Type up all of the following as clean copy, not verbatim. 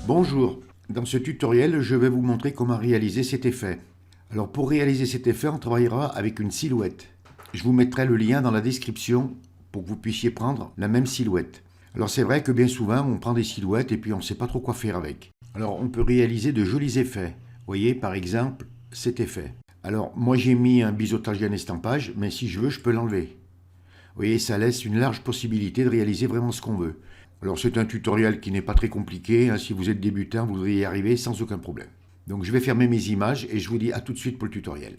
Bonjour, dans ce tutoriel, je vais vous montrer comment réaliser cet effet. Alors pour réaliser cet effet, on travaillera avec une silhouette. Je vous mettrai le lien dans la description pour que vous puissiez prendre la même silhouette. Alors c'est vrai que bien souvent, on prend des silhouettes et puis on ne sait pas trop quoi faire avec. Alors on peut réaliser de jolis effets. Vous voyez par exemple cet effet. Alors moi j'ai mis un biseautage et un estampage, mais si je veux, je peux l'enlever. Vous voyez, ça laisse une large possibilité de réaliser vraiment ce qu'on veut. Alors c'est un tutoriel qui n'est pas très compliqué, hein. Si vous êtes débutant, vous devriez y arriver sans aucun problème. Donc je vais fermer mes images et je vous dis à tout de suite pour le tutoriel.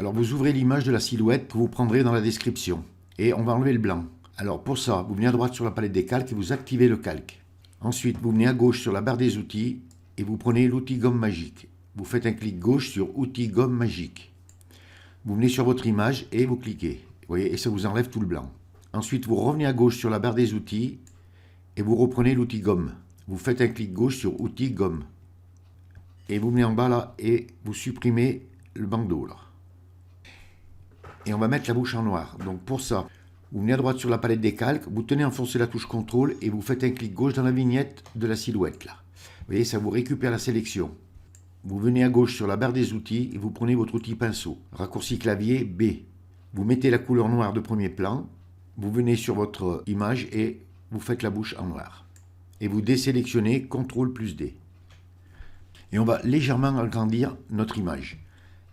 Alors vous ouvrez l'image de la silhouette que vous prendrez dans la description. Et on va enlever le blanc. Alors pour ça, vous venez à droite sur la palette des calques et vous activez le calque. Ensuite, vous venez à gauche sur la barre des outils et vous prenez l'outil gomme magique. Vous faites un clic gauche sur outil gomme magique. Vous venez sur votre image et vous cliquez. Vous voyez, et ça vous enlève tout le blanc. Ensuite, vous revenez à gauche sur la barre des outils et vous reprenez l'outil gomme. Vous faites un clic gauche sur outil gomme. Et vous venez en bas là et vous supprimez le bandeau là. Et on va mettre la bouche en noir. Donc pour ça, vous venez à droite sur la palette des calques, vous tenez enfoncé la touche contrôle et vous faites un clic gauche dans la vignette de la silhouette là. Vous voyez, ça vous récupère la sélection. Vous venez à gauche sur la barre des outils et vous prenez votre outil pinceau. Raccourci clavier B. Vous mettez la couleur noire de premier plan, vous venez sur votre image et vous faites la bouche en noir. Et vous désélectionnez CTRL plus D. Et on va légèrement agrandir notre image.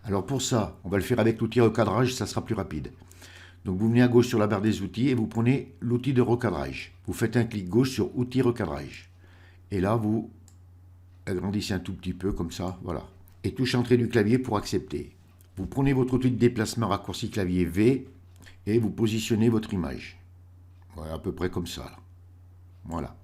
Alors pour ça, on va le faire avec l'outil recadrage, ça sera plus rapide. Donc vous venez à gauche sur la barre des outils et vous prenez l'outil de recadrage. Vous faites un clic gauche sur outil recadrage. Et là, vous agrandissez un tout petit peu comme ça, voilà. Et touche entrée du clavier pour accepter. Vous prenez votre outil de déplacement raccourci clavier V et vous positionnez votre image. Voilà, à peu près comme ça. Là. Voilà.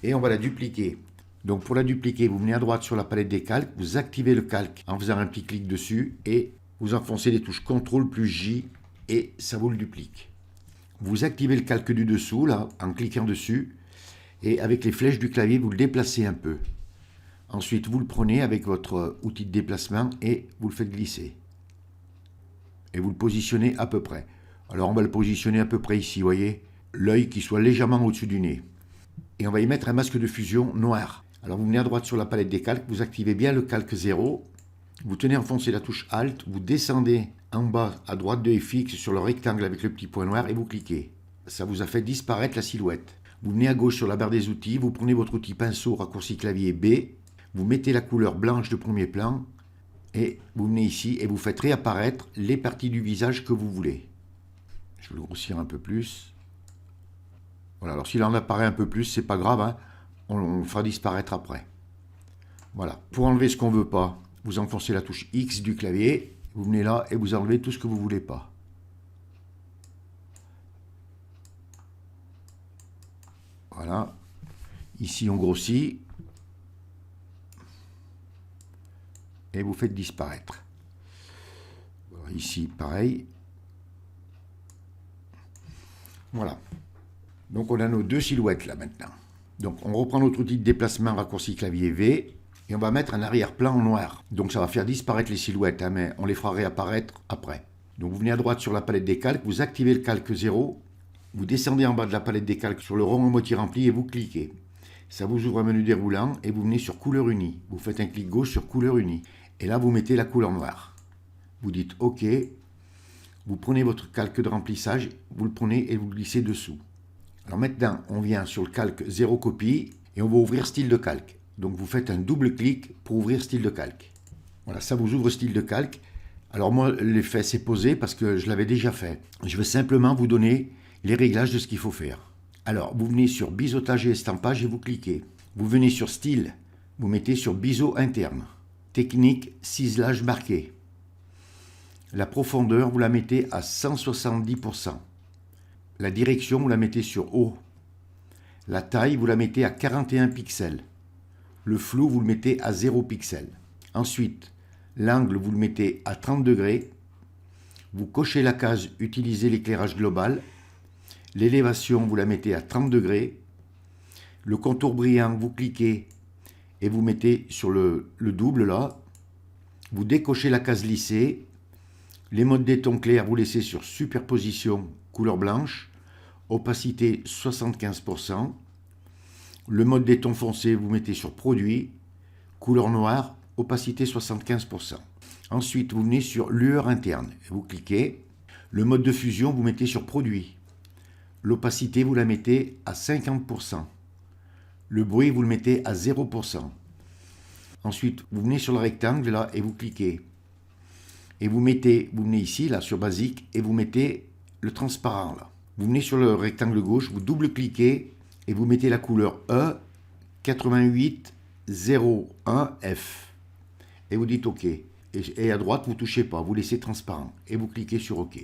Et on va la dupliquer. Donc pour la dupliquer, vous venez à droite sur la palette des calques, vous activez le calque en faisant un petit clic dessus et vous enfoncez les touches CTRL plus J et ça vous le duplique. Vous activez le calque du dessous là en cliquant dessus et avec les flèches du clavier, vous le déplacez un peu. Ensuite, vous le prenez avec votre outil de déplacement et vous le faites glisser. Et vous le positionnez à peu près. Alors on va le positionner à peu près ici, vous voyez, l'œil qui soit légèrement au-dessus du nez. Et on va y mettre un masque de fusion noir. Alors vous venez à droite sur la palette des calques, vous activez bien le calque 0, vous tenez enfoncé la touche Alt, vous descendez en bas à droite de FX sur le rectangle avec le petit point noir et vous cliquez. Ça vous a fait disparaître la silhouette. Vous venez à gauche sur la barre des outils, vous prenez votre outil pinceau raccourci clavier B, vous mettez la couleur blanche de premier plan, et vous venez ici et vous faites réapparaître les parties du visage que vous voulez. Je vais le grossir un peu plus. Voilà, alors s'il en apparaît un peu plus, c'est pas grave, hein, on le fera disparaître après. Voilà, pour enlever ce qu'on ne veut pas, vous enfoncez la touche X du clavier, vous venez là et vous enlevez tout ce que vous ne voulez pas. Voilà, ici on grossit. Et vous faites disparaître. Alors ici, pareil. Voilà. Donc on a nos deux silhouettes là maintenant. Donc on reprend notre outil de déplacement raccourci clavier V et on va mettre un arrière-plan en noir. Donc ça va faire disparaître les silhouettes, hein, mais on les fera réapparaître après. Donc vous venez à droite sur la palette des calques, vous activez le calque 0, vous descendez en bas de la palette des calques sur le rond à moitié rempli et vous cliquez. Ça vous ouvre un menu déroulant et vous venez sur couleur unie. Vous faites un clic gauche sur couleur unie. Et là, vous mettez la couleur noire. Vous dites OK. Vous prenez votre calque de remplissage, vous le prenez et vous le glissez dessous. Alors maintenant, on vient sur le calque 0 copie et on va ouvrir style de calque. Donc vous faites un double clic pour ouvrir style de calque. Voilà, ça vous ouvre style de calque. Alors moi, l'effet c'est posé parce que je l'avais déjà fait. Je vais simplement vous donner les réglages de ce qu'il faut faire. Alors, vous venez sur biseautage et estampage et vous cliquez. Vous venez sur style, vous mettez sur biseau interne. Technique, ciselage marqué. La profondeur, vous la mettez à 170%. La direction, vous la mettez sur haut. La taille, vous la mettez à 41 pixels. Le flou, vous le mettez à 0 pixels. Ensuite, l'angle, vous le mettez à 30 degrés. Vous cochez la case « Utiliser l'éclairage global ». L'élévation, vous la mettez à 30 degrés. Le contour brillant, vous cliquez et vous mettez sur le double là. Vous décochez la case lissée. Les modes des tons clairs, vous laissez sur superposition, couleur blanche. Opacité 75%. Le mode des tons foncés, vous mettez sur produit, couleur noire, opacité 75%. Ensuite, vous venez sur lueur interne, vous cliquez. Le mode de fusion, vous mettez sur produit. L'opacité, vous la mettez à 50%. Le bruit, vous le mettez à 0%. Ensuite, vous venez sur le rectangle là et vous cliquez. Et vous venez ici, là, sur basique, et vous mettez le transparent là. Vous venez sur le rectangle gauche, vous double-cliquez et vous mettez la couleur E8801F. Et vous dites OK. Et à droite, vous ne touchez pas, vous laissez transparent. Et vous cliquez sur OK.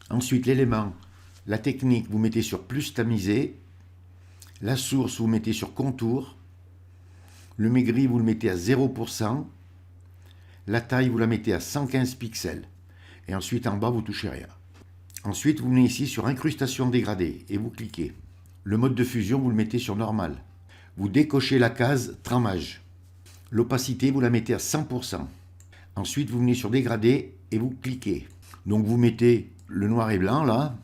Ensuite, l'élément, la technique, vous mettez sur plus tamisé. La source, vous mettez sur contour. Le maigri, vous le mettez à 0%. La taille, vous la mettez à 115 pixels. Et ensuite, en bas, vous ne touchez rien. Ensuite, vous venez ici sur incrustation dégradée et vous cliquez. Le mode de fusion, vous le mettez sur normal. Vous décochez la case tramage. L'opacité, vous la mettez à 100%. Ensuite, vous venez sur dégradé et vous cliquez. Donc, vous mettez le noir et blanc là.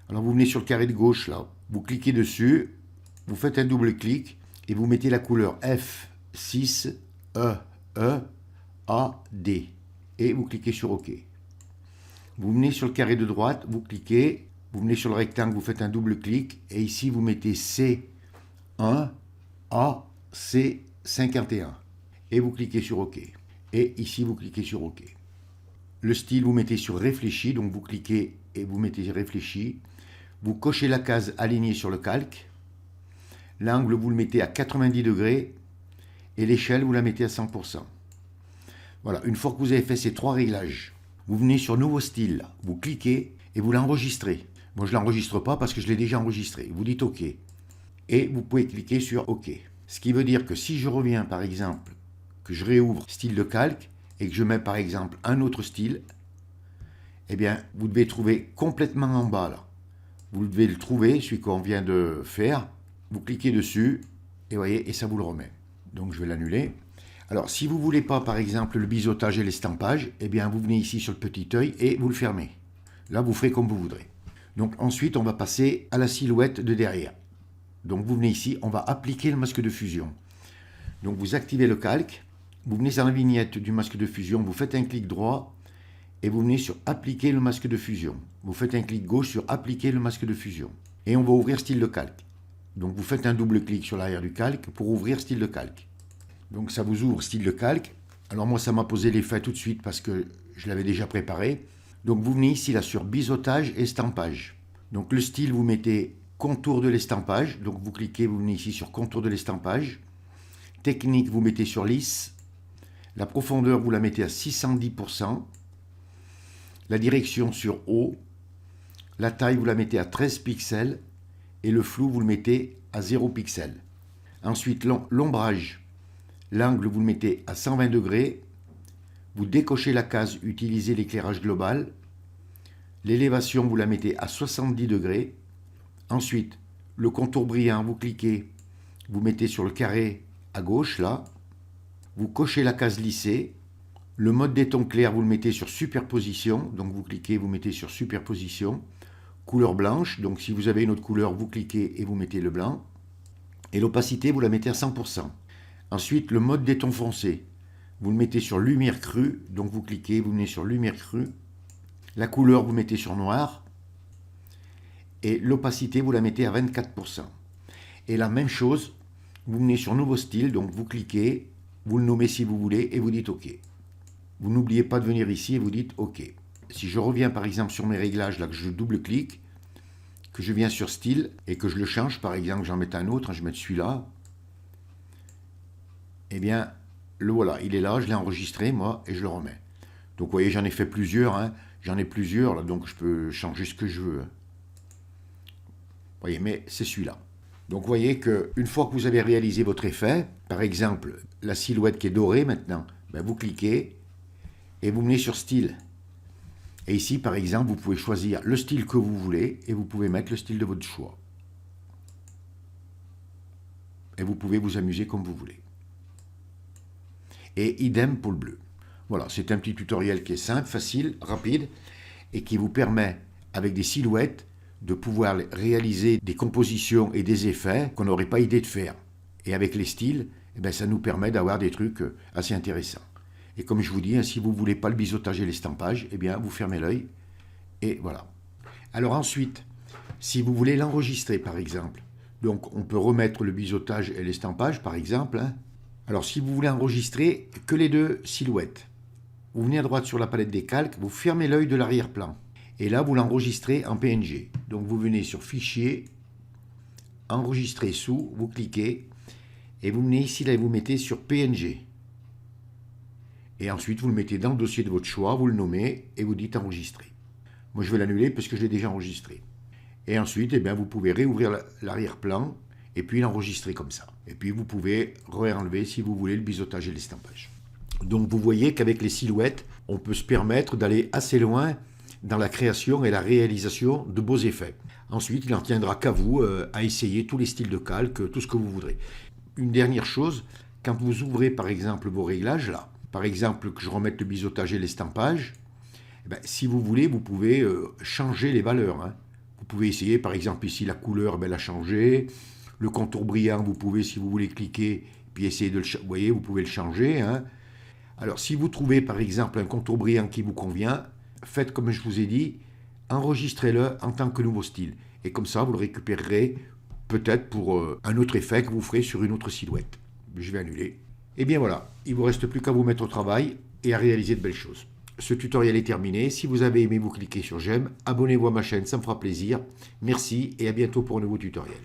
Alors, vous venez sur le carré de gauche là. Vous cliquez dessus. Vous faites un double clic et vous mettez la couleur F6EEAD. Et vous cliquez sur OK. Vous venez sur le carré de droite, vous cliquez. Vous venez sur le rectangle, vous faites un double clic. Et ici, vous mettez C1AC51. Et vous cliquez sur OK. Et ici, vous cliquez sur OK. Le style, vous mettez sur réfléchi. Donc, vous cliquez et vous mettez réfléchi. Vous cochez la case alignée sur le calque. L'angle, vous le mettez à 90 degrés. Et l'échelle, vous la mettez à 100%. Voilà, une fois que vous avez fait ces trois réglages, vous venez sur nouveau style. Vous cliquez et vous l'enregistrez. Moi, je ne l'enregistre pas parce que je l'ai déjà enregistré. Vous dites OK. Et vous pouvez cliquer sur OK. Ce qui veut dire que si je reviens, par exemple, que je réouvre style de calque et que je mets, par exemple, un autre style, eh bien, vous devez trouver complètement en bas, là. Vous devez le trouver, celui qu'on vient de faire. Vous cliquez dessus et voyez, et ça vous le remet. Donc, je vais l'annuler. Alors, si vous ne voulez pas, par exemple, le biseautage et l'estampage, eh bien, vous venez ici sur le petit œil et vous le fermez. Là, vous ferez comme vous voudrez. Donc, ensuite, on va passer à la silhouette de derrière. Donc, vous venez ici, on va appliquer le masque de fusion. Donc, vous activez le calque, vous venez dans la vignette du masque de fusion, vous faites un clic droit et vous venez sur appliquer le masque de fusion. Vous faites un clic gauche sur appliquer le masque de fusion. Et on va ouvrir style de calque. Donc, vous faites un double clic sur l'arrière du calque pour ouvrir style de calque. Donc, ça vous ouvre style de calque. Alors, moi, ça m'a posé l'effet tout de suite parce que je l'avais déjà préparé. Donc, vous venez ici, là, sur biseautage et estampage. Donc, le style, vous mettez contour de l'estampage. Donc, vous cliquez, vous venez ici sur contour de l'estampage. Technique, vous mettez sur lisse. La profondeur, vous la mettez à 610%. La direction sur haut. La taille, vous la mettez à 13 pixels. Et le flou, vous le mettez à 0 pixels. Ensuite, l'ombrage. L'angle, vous le mettez à 120 degrés. Vous décochez la case, utilisez l'éclairage global. L'élévation, vous la mettez à 70 degrés. Ensuite, le contour brillant, vous cliquez, vous mettez sur le carré à gauche, là. Vous cochez la case lissée. Le mode des tons clairs, vous le mettez sur superposition. Donc, vous cliquez, vous mettez sur superposition. Couleur blanche. Donc, si vous avez une autre couleur, vous cliquez et vous mettez le blanc. Et l'opacité, vous la mettez à 100%. Ensuite, le mode des tons foncés. Vous le mettez sur lumière crue. Donc, vous cliquez, vous venez sur lumière crue. La couleur, vous mettez sur noir. Et l'opacité, vous la mettez à 24%. Et la même chose, vous venez sur nouveau style. Donc, vous cliquez, vous le nommez si vous voulez et vous dites OK. Vous n'oubliez pas de venir ici et vous dites OK. Si je reviens par exemple sur mes réglages, là que je double-clique, que je viens sur style et que je le change, par exemple, j'en mets un autre, je mets celui-là, eh bien, le voilà, il est là, je l'ai enregistré, moi, et je le remets. Donc, vous voyez, j'en ai fait plusieurs, hein, j'en ai plusieurs, là, donc je peux changer ce que je veux. Vous voyez, mais c'est celui-là. Donc, vous voyez qu'une fois que vous avez réalisé votre effet, par exemple, la silhouette qui est dorée maintenant, ben, vous cliquez et vous venez sur style. Et ici, par exemple, vous pouvez choisir le style que vous voulez et vous pouvez mettre le style de votre choix. Et vous pouvez vous amuser comme vous voulez. Et idem pour le bleu. Voilà, c'est un petit tutoriel qui est simple, facile, rapide et qui vous permet, avec des silhouettes, de pouvoir réaliser des compositions et des effets qu'on n'aurait pas idée de faire. Et avec les styles, eh ben, ça nous permet d'avoir des trucs assez intéressants. Et comme je vous dis, si vous ne voulez pas le biseautage et l'estampage, eh bien, vous fermez l'œil. Et voilà. Alors ensuite, si vous voulez l'enregistrer, par exemple, donc on peut remettre le biseautage et l'estampage, par exemple. Hein. Alors si vous voulez enregistrer que les deux silhouettes, vous venez à droite sur la palette des calques, vous fermez l'œil de l'arrière-plan. Et là, vous l'enregistrez en PNG. Donc vous venez sur Fichier, Enregistrer sous, vous cliquez, et vous venez ici, là, et vous mettez sur PNG. Et ensuite, vous le mettez dans le dossier de votre choix, vous le nommez, et vous dites Enregistrer. Moi, je vais l'annuler parce que je l'ai déjà enregistré. Et ensuite, eh bien, vous pouvez réouvrir l'arrière-plan, et puis l'enregistrer comme ça. Et puis, vous pouvez réenlever, si vous voulez, le biseautage et l'estampage. Donc, vous voyez qu'avec les silhouettes, on peut se permettre d'aller assez loin dans la création et la réalisation de beaux effets. Ensuite, il n'en tiendra qu'à vous à essayer tous les styles de calque, tout ce que vous voudrez. Une dernière chose, quand vous ouvrez par exemple vos réglages, là, par exemple que je remette le biseautage et l'estampage, eh bien, si vous voulez, vous pouvez changer les valeurs. Hein. Vous pouvez essayer, par exemple ici, la couleur, la changer. Le contour brillant, vous pouvez, si vous voulez, cliquer, puis essayer de le changer. Vous voyez, vous pouvez le changer. Hein. Alors, si vous trouvez, par exemple, un contour brillant qui vous convient, faites comme je vous ai dit, enregistrez-le en tant que nouveau style. Et comme ça, vous le récupérerez peut-être pour un autre effet que vous ferez sur une autre silhouette. Je vais annuler. Et bien voilà, il ne vous reste plus qu'à vous mettre au travail et à réaliser de belles choses. Ce tutoriel est terminé. Si vous avez aimé, vous cliquez sur j'aime. Abonnez-vous à ma chaîne, ça me fera plaisir. Merci et à bientôt pour un nouveau tutoriel.